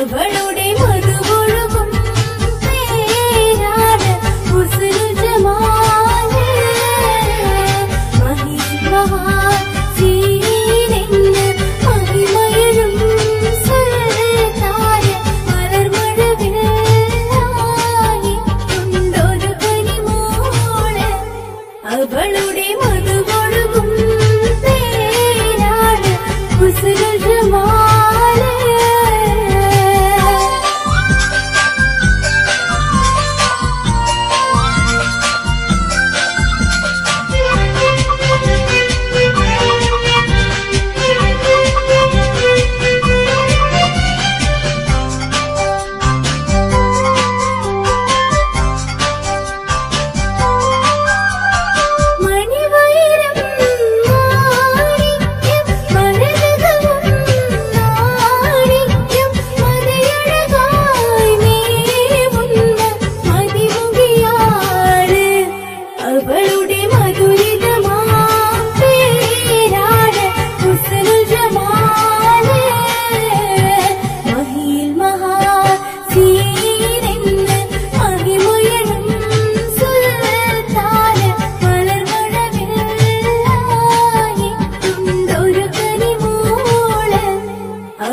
അവളുടെ മധുവൊഴുകും പേരാണ് ഹുസ്നുൽ ജമാല്. മഹിമഹാസീനെന്ന് മഹിമയഴും സുൽത്താന് മലർമഴവില്ലായിട്ടുണ്ടൊരു കനിമോള്. അവളുടെ മധുവൊഴുകും പേരാണ് ഹുസ്നുൽ ജമാല്.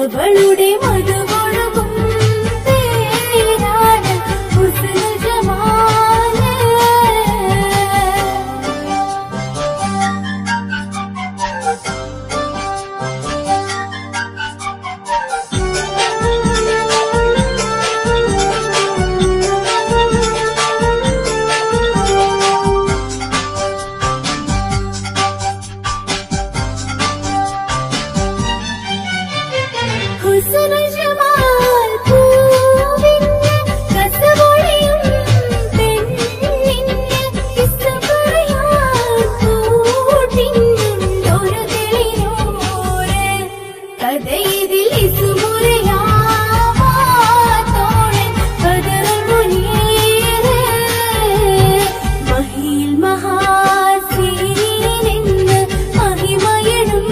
അവളുടെ മധുവൊഴുകും പേരാണ് ഹുസ്നുൽ ജമാല്. ഹുസ്നുൽ ജമാൽ പൂവിന് കസവൊളിയും പെണ്ണിന് കിസ്സ് പറയാൻ കൂട്ടിനുണ്ടൊരു തെളിനൂറ്. കഥയിതിൽ ഇസുമുറയാവാത്തോളൻ ബദറുൽ മുനീറ്. മഹിയിൽ മഹാസീനെന്ന് മഹിമയഴും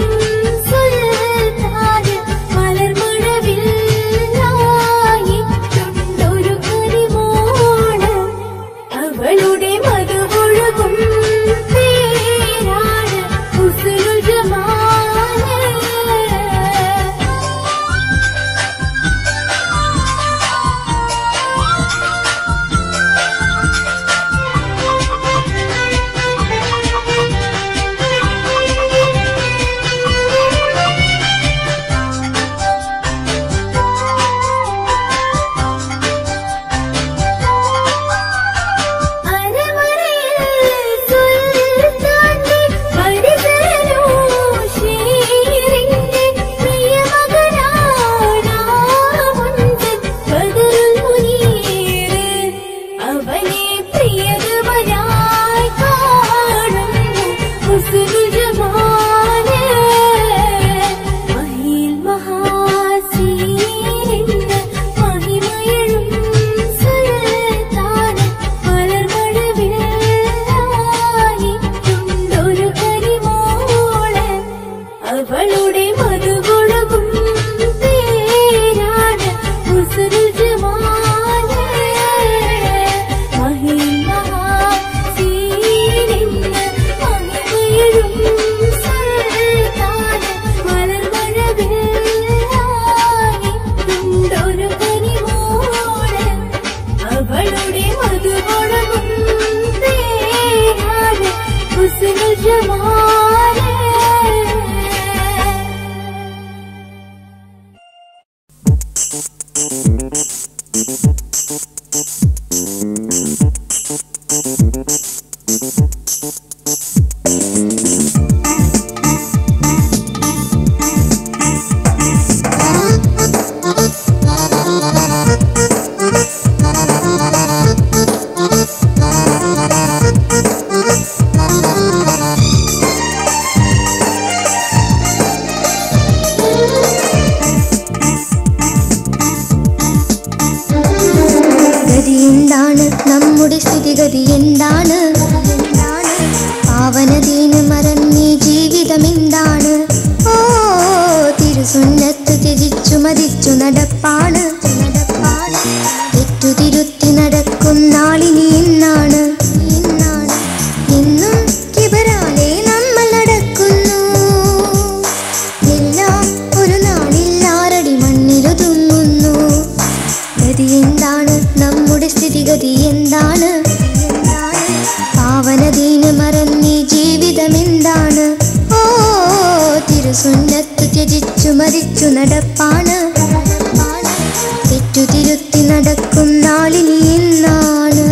സുൽത്താന് മലർമഴവില്ലായിട്ടുണ്ടൊരു കനിമോള്. അവളുടെ മധുവൊഴുകും പേരാണ് ഹുസ്നുൽ ജമാല്. അവളുടെ മധുവൊഴുകും പേരാണ് ഹുസ്നുൽ ജമാല്. മഹിമഹാസീനെന്ന് മഹിമയഴും സുൽത്താന് മലർമഴവില്ലായിട്ടുണ്ടൊരു കനിമോള്. അവളുടെ മധുവൊഴുകും പേരാണ് ഹുസ്നുൽ ജമാല്. എന്താണ് നമ്മുടെ സ്ഥിതിഗതി? എന്താണ് പാവനദീന് മറന്നീ ജീവിതം? എന്താണ്? ഓ തിരുസുന്നത്ത് ത്യജിച്ചു മതിച്ചു നടപ്പാണ്. തിരുത്തി നടക്കും നാളിനി എന്നാണ്.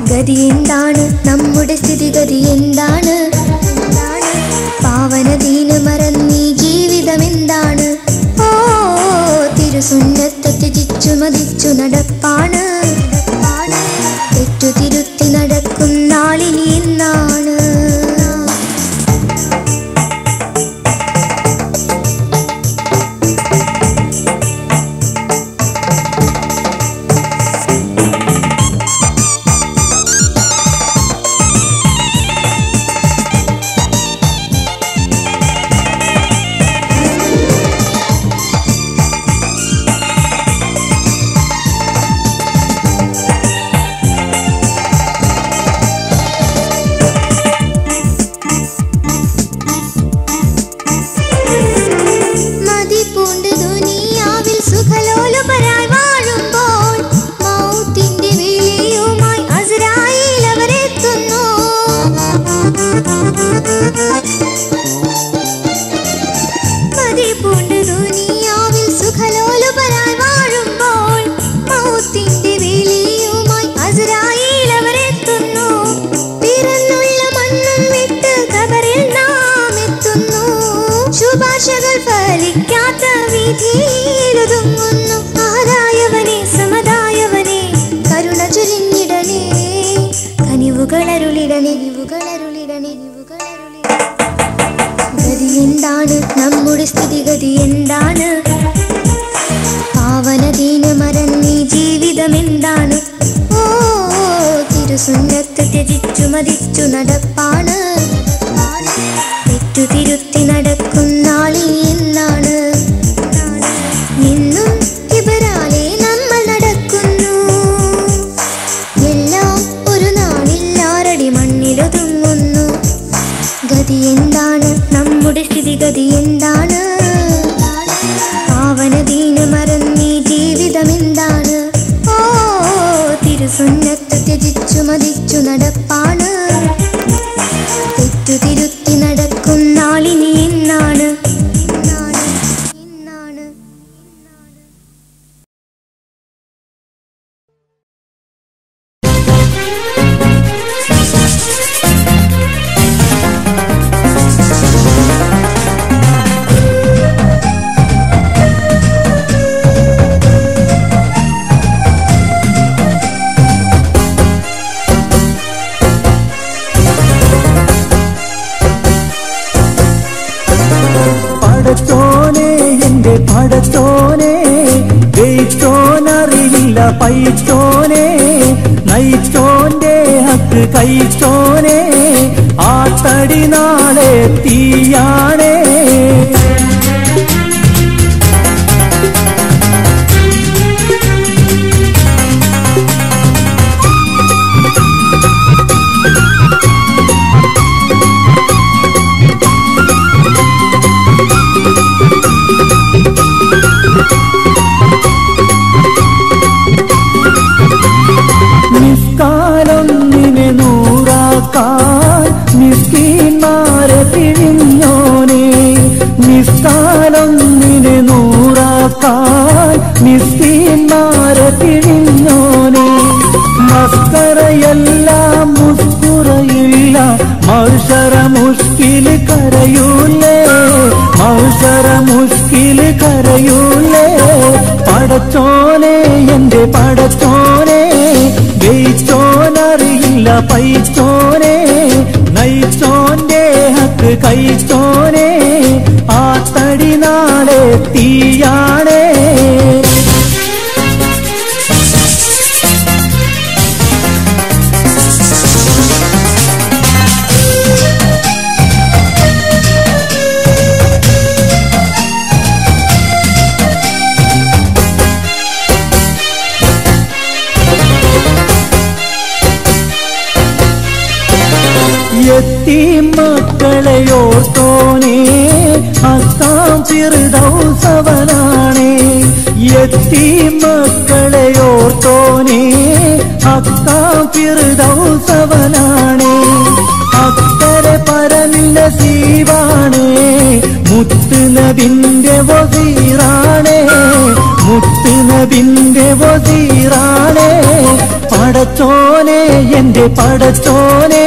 ഗതി എന്താണ് നമ്മുടെ സ്ഥിതിഗതി എന്താണ്? പാവനദീന മറന്നീ ജീവിതം എന്താണ്? ഓ തിരുസുന്നത്ത് ത്യജിച്ചു മതിച്ചു നടപ്പാണ്. തെറ്റു തിരുത്തി നടക്കും നാളിനി എന്നാണ്. ഗതി എന്താണ് നമ്മുടെ സ്ഥിതിഗതി എന്താണ്? പാവനദീന മറന്നീ ജീവിതം എന്താണ്? ഓ തിരുസുന്നത്ത് ത്യജിച്ചു മതിച്ചു നടപ്പാണ്. തെറ്റു തിരുത്തി നടക്കും നാളിനി എന്നാണ്. ഇന്നും ഇവരാലെ നമ്മൾ നടക്കുന്നു. എല്ലാം ഒരു നാളില്ലാരടി മണ്ണിലൊതുങ്ങുന്നു. ഗതി എന്താണ് നമ്മുടെ സ്ഥിതിഗതി എന്താണ്? പാവനദീന മറന്നീ ജീവിതം എന്താണ്? ഓ തിരുസുന്നത്ത് ത്യജിച്ചു മതിച്ചു നടപ്പാണ്. തെറ്റു തിരുത്തി നടക്കും നാളിനി എന്നാണ്. പടച്ചോനെ ജയിച്ചോനറിയില്ല പൈച്ചോനെ നയിച്ചോന്റെ ഹക്ക് കഴിച്ചോനെ ആ തടി നാളെ തീയാണേ. നിസ്കാലൊന്നിനെ നൂറാക്കാൻ മിസ്കീന്മാരെ പിഴിഞ്ഞോനെ. നിസ്കാലൊന്നിനെ നൂറാക്കാൻ മിസ്കീന്മാരെ പിഴിഞ്ഞോനെ മസ്കറയെല്ലാം മുസ്കുറയില്ല മൗഷറ മുഷ്കില് കരയൂലേ മൗഷറ മുഷ്കില് കരയൂലേ പടച്ചോനെ എന്റെ പടച്ചോനെ ജയിച്ചോനറിയില്ല പൈച്ചോനെ നയിച്ചോന്റെ ഹക്ക് കഴിച്ചോനെ ആ തടി നാളെ തീയാണേ മക്കളെയോർത്തോനെ അക്കാം ഫിർദൗസവനാണേ മക്കളെയോർത്തോനെ അക്കാം ഫിർദൗസവനാണേ അക്കരെ പരനിന്റെ സീവാണേ മുത്ത് നബിന്റെ വസീറാണേ മുത്ത് നബിന്റെ വസീറാണേ പടച്ചോനെ എന്റെ പടച്ചോനെ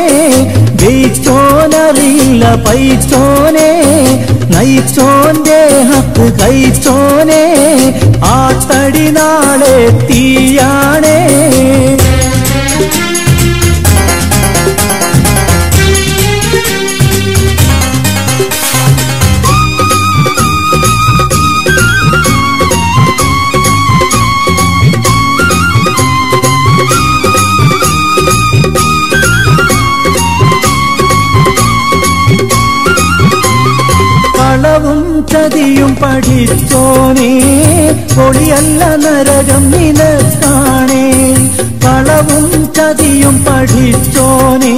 ജയിച്ചോനറിയില്ല പൈച്ചോനെ നയിച്ചോന്റെ ഹക്ക് കഴിച്ചോനെ ആ തടി നാളെ തീയാണേ ചതിയും പഠിച്ചോനേ പൊളിയല്ല നരകം നിനക്കാണേ കളവും ചതിയും പഠിച്ചോനേ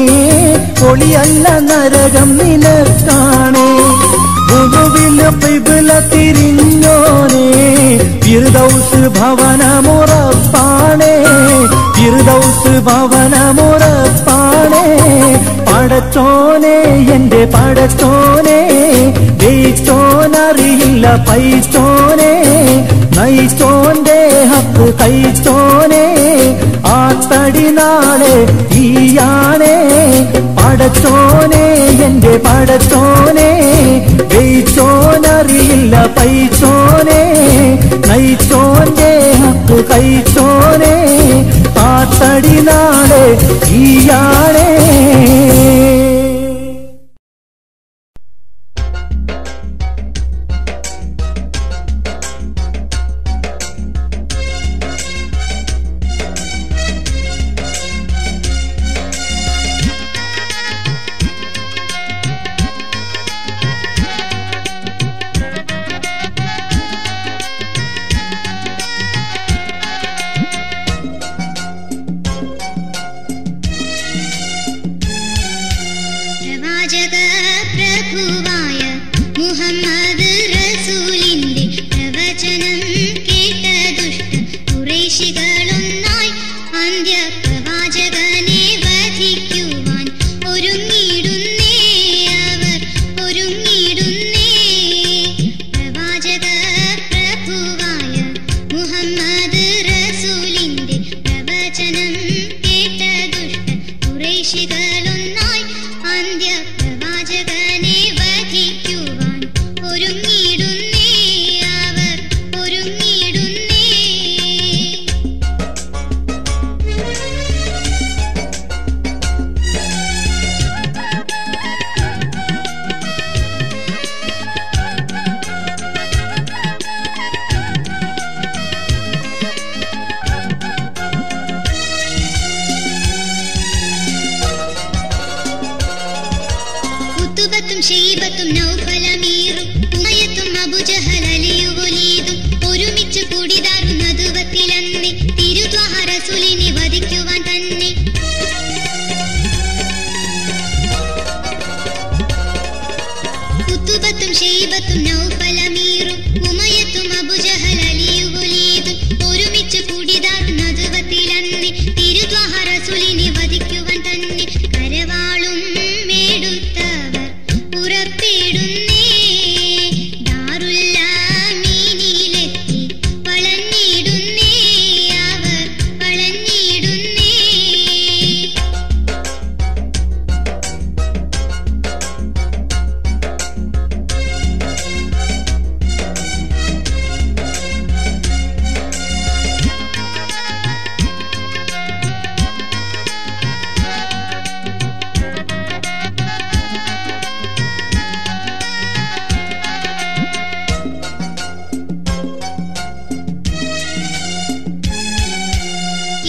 പൊളിയല്ല നരകം നിനക്കാണേ മുതുവില് പിബില തിരിഞ്ഞോനേ ഫിർദൗസ് ഭവനമുറപ്പാണേ ഫിർദൗസ് ഭവനമുറപ്പാണേ പടച്ചോനെ എന്റെ പടച്ചോനെ ജയിച്ചോനറിയില്ല പൈച്ചോനെ നയിച്ചോന്റെ ഹക്ക് കഴിച്ചോനെ ആ തടി നാളെ തീയാണേ പടച്ചോനെ എന്റെ പടച്ചോനെ ജയിച്ചോനറിയില്ല പൈച്ചോനെ നയിച്ചോന്റെ ഹക്ക് കഴിച്ചോനെ ആ തടി നാളെ തീയാണേ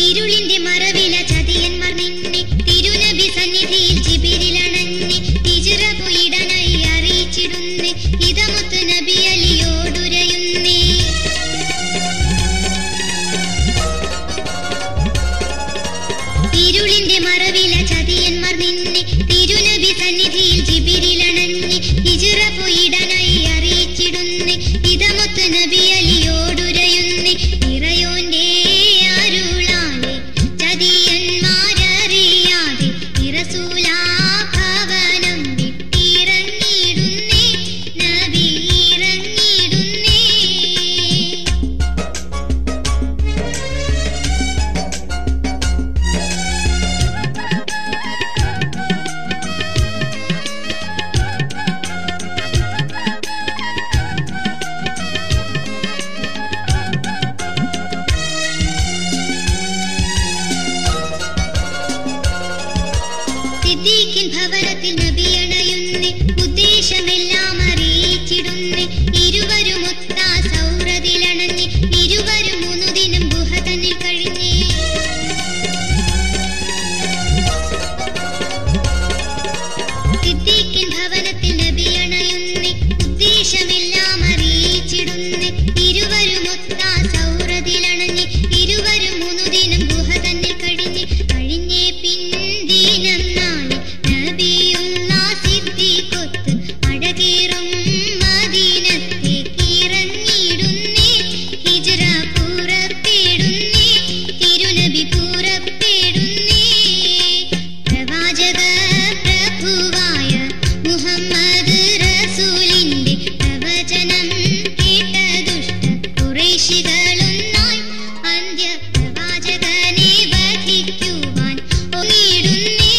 ഇരുളിന്റെ മറവില ചതിയന്മാർ നിന്നെ തിരുനബി സന്നിധിയിൽ ജിബിരിലണഞ്ഞ് ഹിജ്റ പോയിടനായി അറിയിച്ചിടുന്നേ ഇതമൊത്ത് നബി അലിയോടുരയുന്നേ ഇരുളിന്റെ മറവില ചതിയന്മാർ നിന്നെ തിരുനബി സന്നിധിയിൽ ജിബിരിലണഞ്ഞ് ഹിജ്റ പോയിടനായി അറിയിച്ചിടുന്നേ ഇതമൊത്ത് നബി അലിയോടുരയുന്നേ ഇറയോന്റെ അരുളാലെ ചതിയന്മാരറിയാതെ ഇറസൂലാ ഭവനം വിട്ടിറങ്ങിടുന്നേ നബി ഇറങ്ങിടുന്നേ സിദ്ദീഖിൻ ഭവനത്തിൽ നബി അണയുന്നേ ഉദ്ദേശമെല്ലാം അറിയിച്ചിടുന്നേ ഇരുവരും ഒത്ത സൗഹൃദത്തിലണഞ്ഞ് ഇരുവരും 3 ദിനം ഗുഹ തന്നിൽ കഴിഞ്ഞേ സിദ്ദീഖിൻ ഭവനത്തിൽ നബി അണയുന്നേ ഉദ്ദേശമെല്ലാം അറിയിച്ചിടുന്നേ ഇരുവരും ഒത്ത സൗഹൃദത്തിലണഞ്ഞ് ഇരുവരും 3 ദിനം ഗുഹ തന്നിൽ കഴിഞ്ഞേ പിൻദിനം നാളെ നബിയുള്ളാ സിദ്ദീഖൊത്ത് അഴകേറും മദീനത്തേക്ക് ഇറങ്ങിടുന്നേ ഹിജ്റ പുറപ്പെടുന്നേ തിരുനബി പുറപ്പെടുന്നേ പ്രവാചക പ്രഭുവായ മുഹമ്മദ് റസൂലിന്റെ പ്രവചനം കേട്ട ദുഷ്ട ഖുറൈശികളൊന്നായി അന്ത്യ പ്രവാചകനെ വധിക്കുവാൻ ഒരുങ്ങിടുന്നേ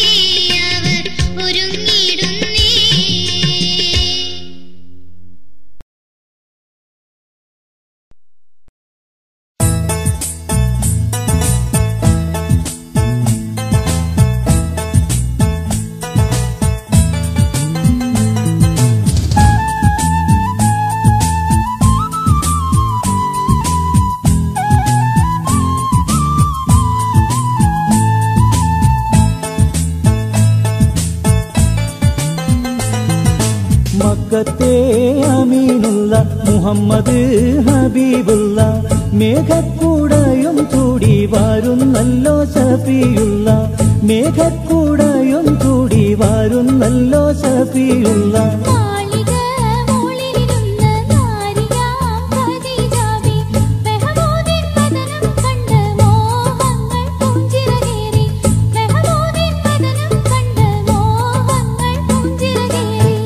അവർ ഒരുങ്ങിടുന്നേ മക്കത്തെ അമീനുള്ള മുഹമ്മദ് ഹബീബുള്ള മേഘക്കൂടയും ചൂടി വരുന്നല്ലോ സഫിയുള്ള മേഘക്കൂടയും ചൂടി വരുന്നല്ലോ സഫിയുള്ള മാളിക മോളിലിരുന്ന നാരിയാം ഖദീജാവേ മെഹമൂദിൻ വദനം കണ്ട് മോഹങ്ങൾ പുഞ്ചിരകേറി മെഹമൂദിൻ വദനം കണ്ട് മോഹങ്ങൾ പുഞ്ചിരകേറി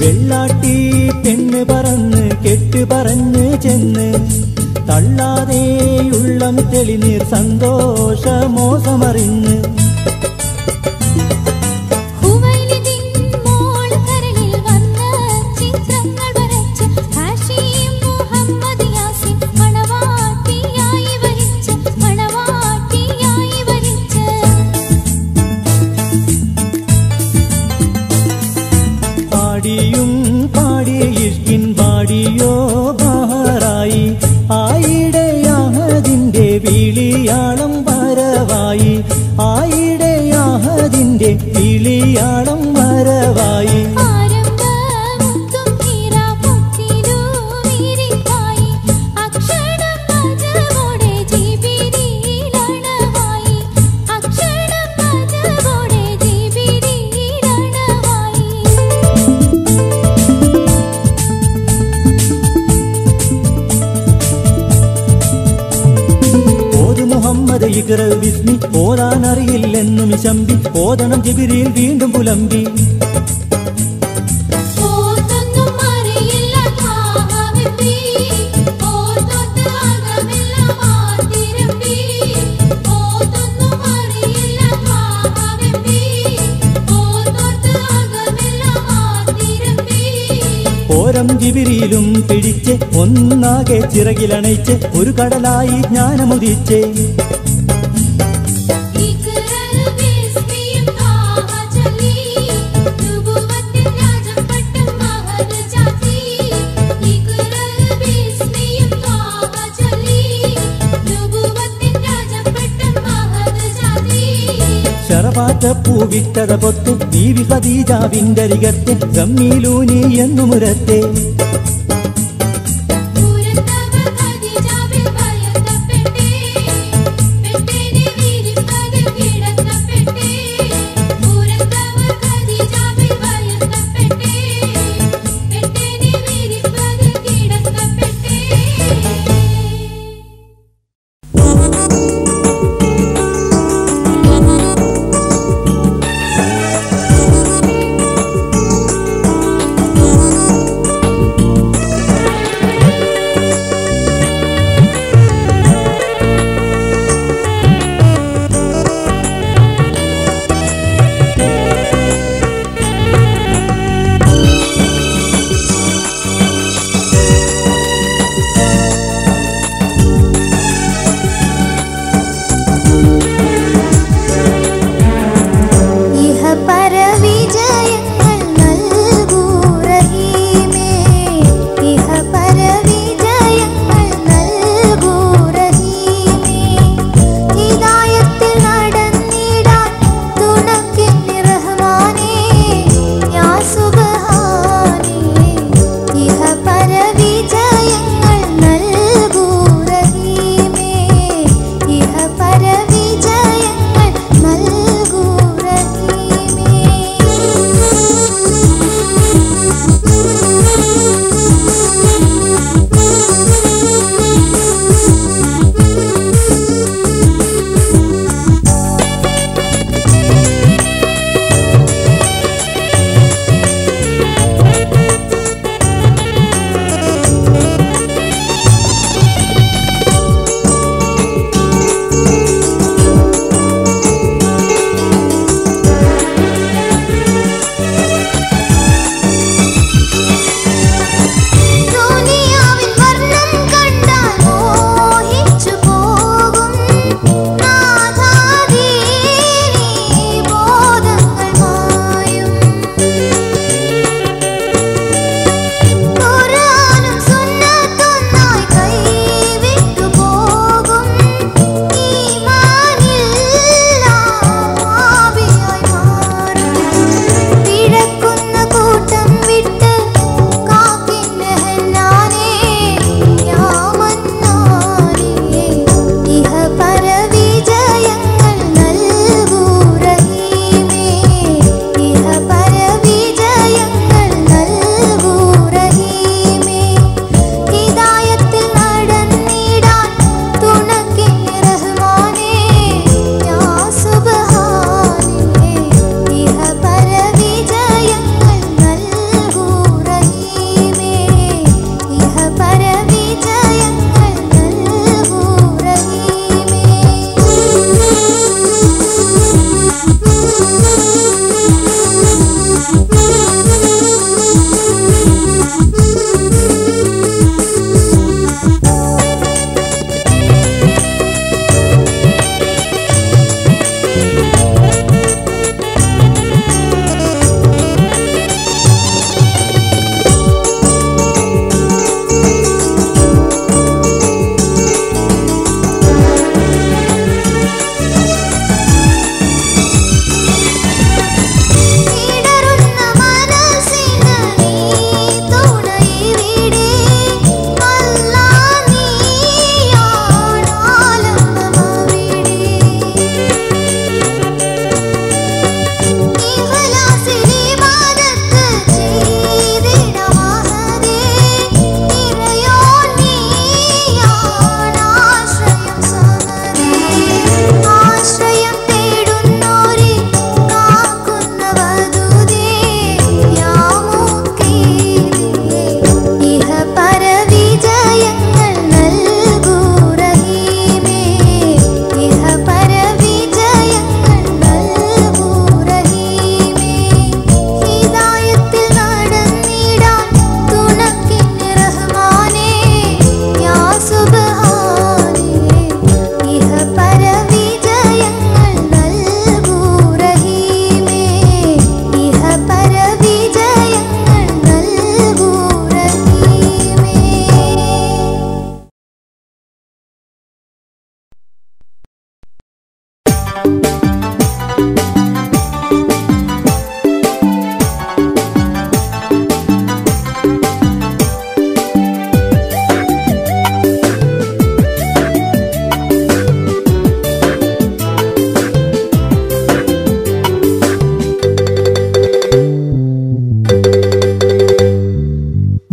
വെള്ളാട്ടി പെണ്ണ് പറന്ന് കെട്ട് പറഞ്ഞ് ചെന്ന് തള്ളാതെയുള്ളം തെളിനീർ സന്തോഷമോസമറിഞ്ഞ് ഹുവൈലിദിൻ മോൾ കരളിൽ വന്ന് ചിത്രങ്ങൾ വരച്ച് ഹാഷിം മുഹമ്മദ് യാസിൻ മണവാട്ടിയായി വരിച്ച് പാടിയും പാടി ഇഷ്കിൻ പാടിയോ ബഹറായി ആയിടയാഹതിന്റെ വിളിയാളം വരവായി ആയിടയാഹതിന്റെ വിളിയാളം വരവായി ആരംഭമുത്തും ഹീറാപൊത്തിലൂരിക്കായി അക്ഷരം അജബോടെ ജിബിരിയിലണവായി അക്ഷരം അജബോടെ ജിബിരിയിലണവായി മുഹമ്മദ് ഇഖ്റ വിസ്മി ഓതാനറിയില്ലെന്നും ശമ്പി ഓതണം ജിബ്രീൽ വീണ്ടും പുലമ്പി ഓതൊന്നും അറിയില്ല കാവവിപ്പി ഓതൊട്ട് അകമില്ല മാതിരപ്പി ഓതൊന്നും അറിയില്ല കാവവിപ്പി ഓതൊട്ട് അകമില്ല മാതിരപ്പി ഓരം ജിബിരിയിലും പിടിച്ച് ഒന്നാകെ ചിറകിലണയിച്ച് ഒരു കടലായി ജ്ഞാനമുദിച്ചേ. ശറപാറ്റപ്പൂവിട്ടത പൊത്ത് ബീവി ഖദീജാവിന്റെ അരികത്തെ ഗമ്മീലൂനി എന്നു മുരത്തെ.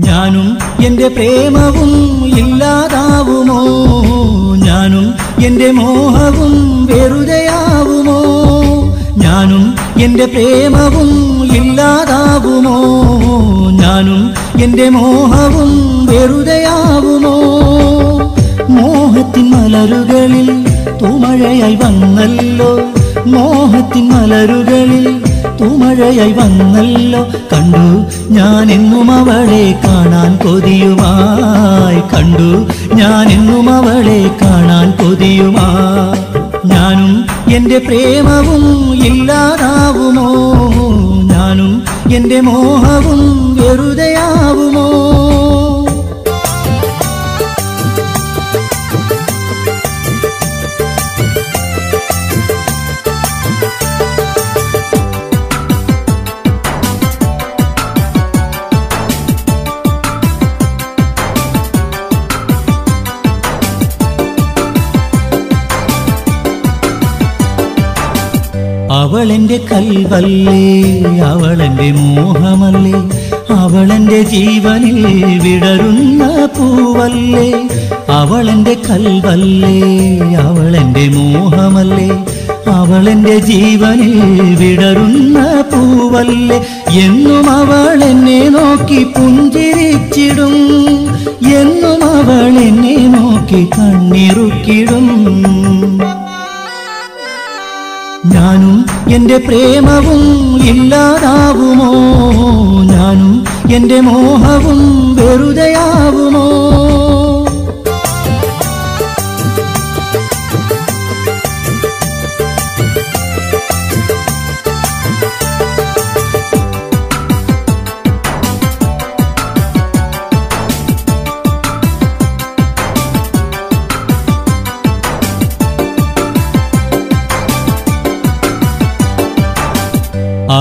ഞാനും എന്റെ പ്രേമവും ഇല്ലാതാവുമോ? ഞാനും എന്റെ മോഹവും വെറുതെയാവുമോ? ഞാനും എന്റെ പ്രേമവും ഇല്ലാതാവുമോ? ഞാനും എന്റെ മോഹവും വെറുതെയാവുമോ? മോഹത്തിൻ മലരുകളിൽ തൂമഴയായി വന്നല്ലോ, മോഹത്തിൻ മലരുകളിൽ തൂമഴയായി വന്നല്ലോ. കണ്ടു ഞാൻ എന്നും അവളെ കാണാൻ കൊതിയുമായി, കണ്ടു ഞാൻ എന്നും അവളെ കാണാൻ കൊതിയുമായി. ഞാനും എന്റെ പ്രേമവും ഇല്ലാതാവുമോ? ഞാനും എന്റെ മോഹവും വെറുതെയാവുമോ? അവളെന്റെ കൽവല്ലേ, അവളെന്റെ മോഹമല്ലേ, അവളെന്റെ ജീവനിൽ വിടരുന്ന പൂവല്ലേ. അവളെന്റെ കൽവല്ലേ, അവളെന്റെ മോഹമല്ലേ, അവളെന്റെ ജീവനിൽ വിടരുന്ന പൂവല്ലേ. എന്നും അവൾ എന്നെ നോക്കി പുഞ്ചിരിച്ചിടും, എന്നും അവൾ എന്നെ നോക്കി കണ്ണിറുക്കിടും. ഞാനും എന്റെ പ്രേമവും ഇല്ലാതാവുമോ? ഞാനും എന്റെ മോഹവും വെറുതെയാവുമോ?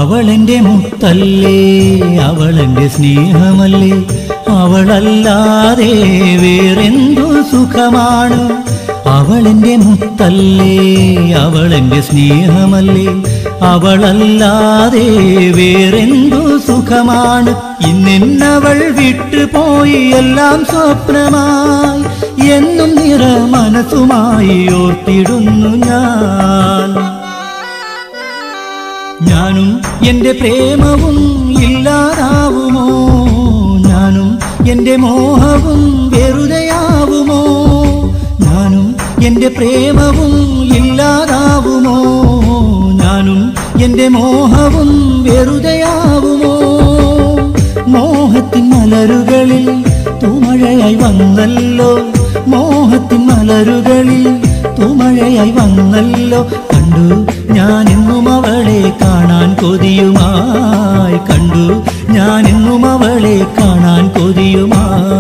അവളെന്റെ മുത്തല്ലേ, അവളെന്റെ സ്നേഹമല്ലേ, അവളല്ലാതെ വേറെന്തു സുഖമാണ്. അവളെന്റെ മുത്തല്ലേ, അവളെന്റെ സ്നേഹമല്ലേ, അവളല്ലാതെ വേറെന്തു സുഖമാണ്. ഇന്നെന്നവൾ വിട്ടുപോയി എല്ലാം സ്വപ്നമായി, എന്നും നിറ മനസ്സുമായി ഓർത്തിടുന്നു ഞാൻ. ഞാനും എന്റെ പ്രേമവും ഇല്ലാതാവുമോ? ഞാനും എന്റെ മോഹവും വെറുതെയാവുമോ? ഞാനും എന്റെ പ്രേമവും ഇല്ലാതാവുമോ? ഞാനും എന്റെ മോഹവും വെറുതെയാവുമോ? മോഹത്തിൻ മലരുകളിൽ തൂമഴയായി വന്നല്ലോ, മോഹത്തിൻ മലരുകളിൽ തൂമഴയായി വന്നല്ലോ. കണ്ടു ഞാൻ എന്നും അവളെ കാണാൻ കൊതിയുമായി, കണ്ടു ഞാൻ എന്നും അവളെ കാണാൻ കൊതിയുമായി.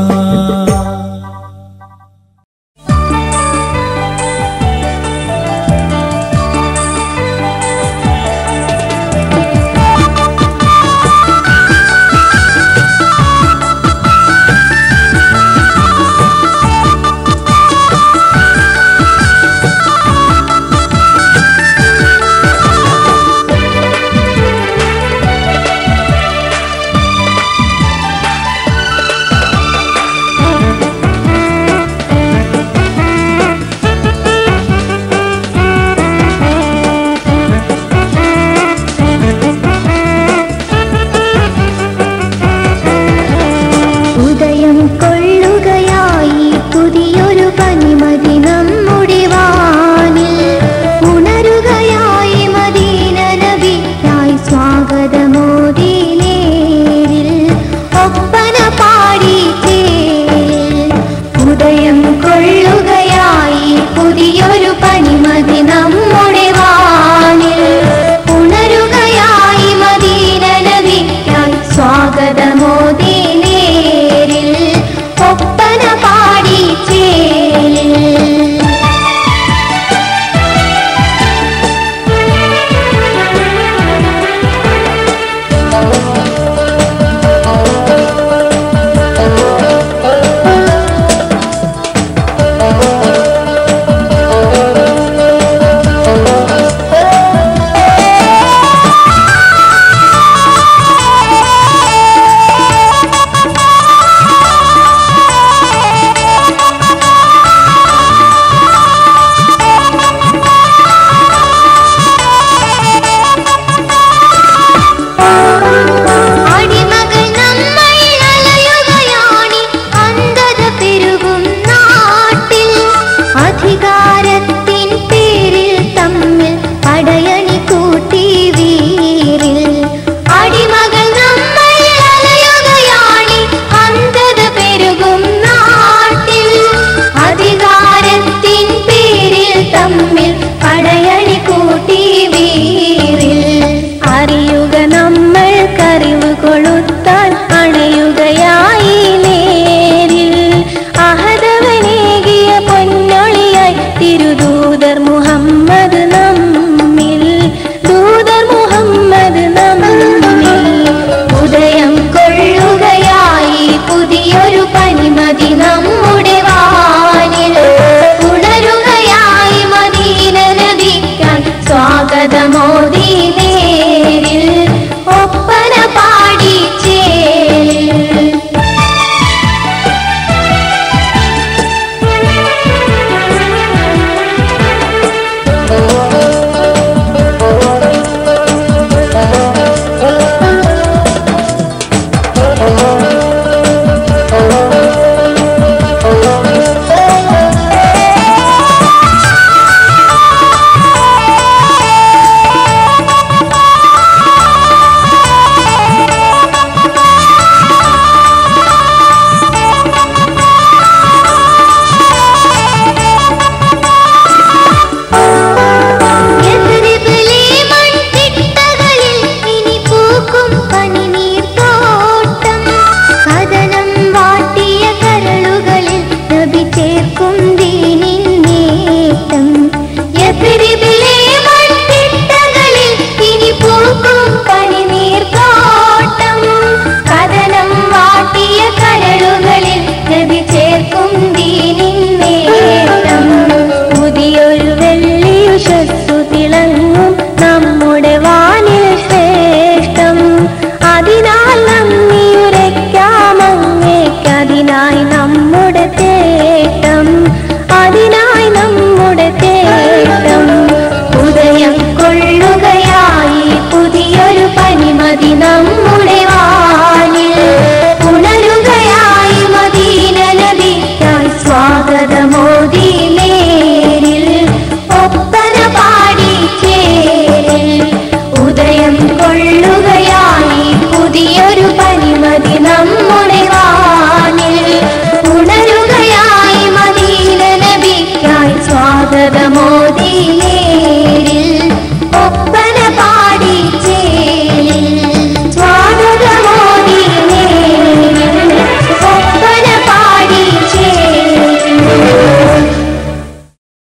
സ്വാഗതമോദി നേരിൽ ഒപ്പന പാടി